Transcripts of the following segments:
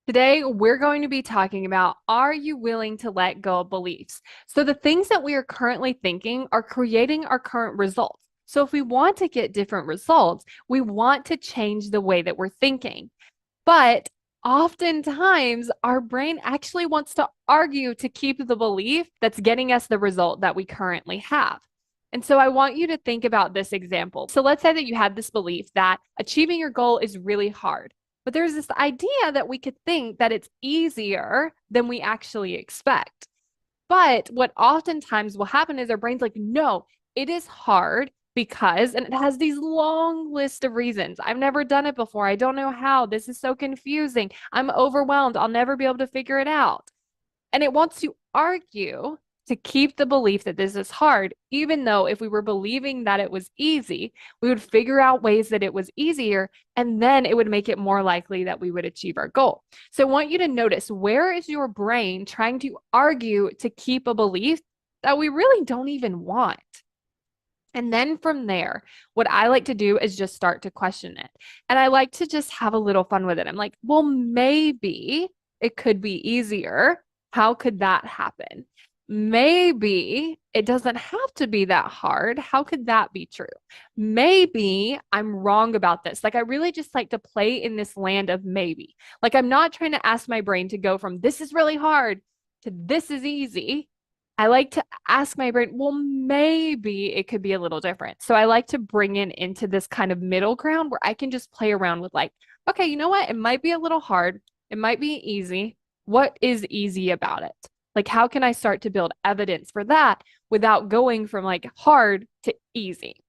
Today, we're going to be talking about, are you willing to let go of beliefs? So the things that we are currently thinking are creating our current results. So if we want to get different results, we want to change the way that we're thinking. But oftentimes, our brain actually wants to argue to keep the belief that's getting us the result that we currently have. And so I want you to think about this example. So let's say that you have this belief that achieving your goal is really hard. But there's this idea that we could think that it's easier than we actually expect. But what oftentimes will happen is our brain's like, no, it is hard because, and it has these long list of reasons. I've never done it before. I don't know how. This is so confusing. I'm overwhelmed. I'll never be able to figure it out. And it wants to argue to keep the belief that this is hard, even though if we were believing that it was easy, we would figure out ways that it was easier, and then it would make it more likely that we would achieve our goal. So I want you to notice, where is your brain trying to argue to keep a belief that we really don't even want? And then from there, what I like to do is just start to question it. And I like to just have a little fun with it. I'm like, well, maybe it could be easier. How could that happen? Maybe it doesn't have to be that hard. How could that be true? Maybe I'm wrong about this. Like, I really just like to play in this land of maybe. Like, I'm not trying to ask my brain to go from this is really hard to this is easy. I like to ask my brain, well, maybe it could be a little different. So I like to bring in into this kind of middle ground where I can just play around with, like, okay, you know what? It might be a little hard. It might be easy. What is easy about it? Like, how can I start to build evidence for that without going from like hard to easy?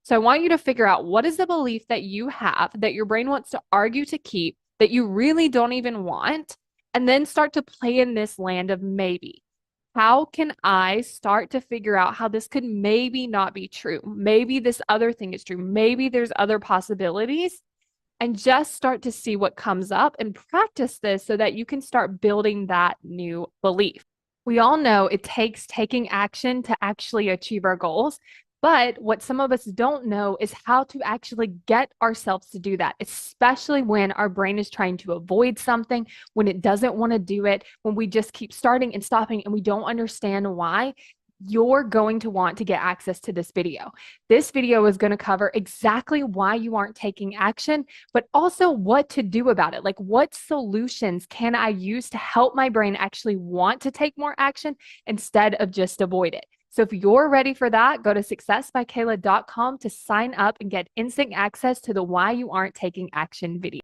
So I want you to figure out, what is the belief that you have that your brain wants to argue to keep that you really don't even want, and then start to play in this land of maybe. How can I start to figure out how this could maybe not be true? Maybe this other thing is true. Maybe there's other possibilities, and just start to see what comes up and practice this so that you can start building that new belief. We all know it takes taking action to actually achieve our goals. But what some of us don't know is how to actually get ourselves to do that, especially when our brain is trying to avoid something, when it doesn't want to do it, when we just keep starting and stopping and we don't understand why. You're going to want to get access to this video. This video is going to cover exactly why you aren't taking action, but also what to do about it. Like, what solutions can I use to help my brain actually want to take more action instead of just avoid it? So if you're ready for that, go to successbykayla.com to sign up and get instant access to the Why You Aren't Taking Action video.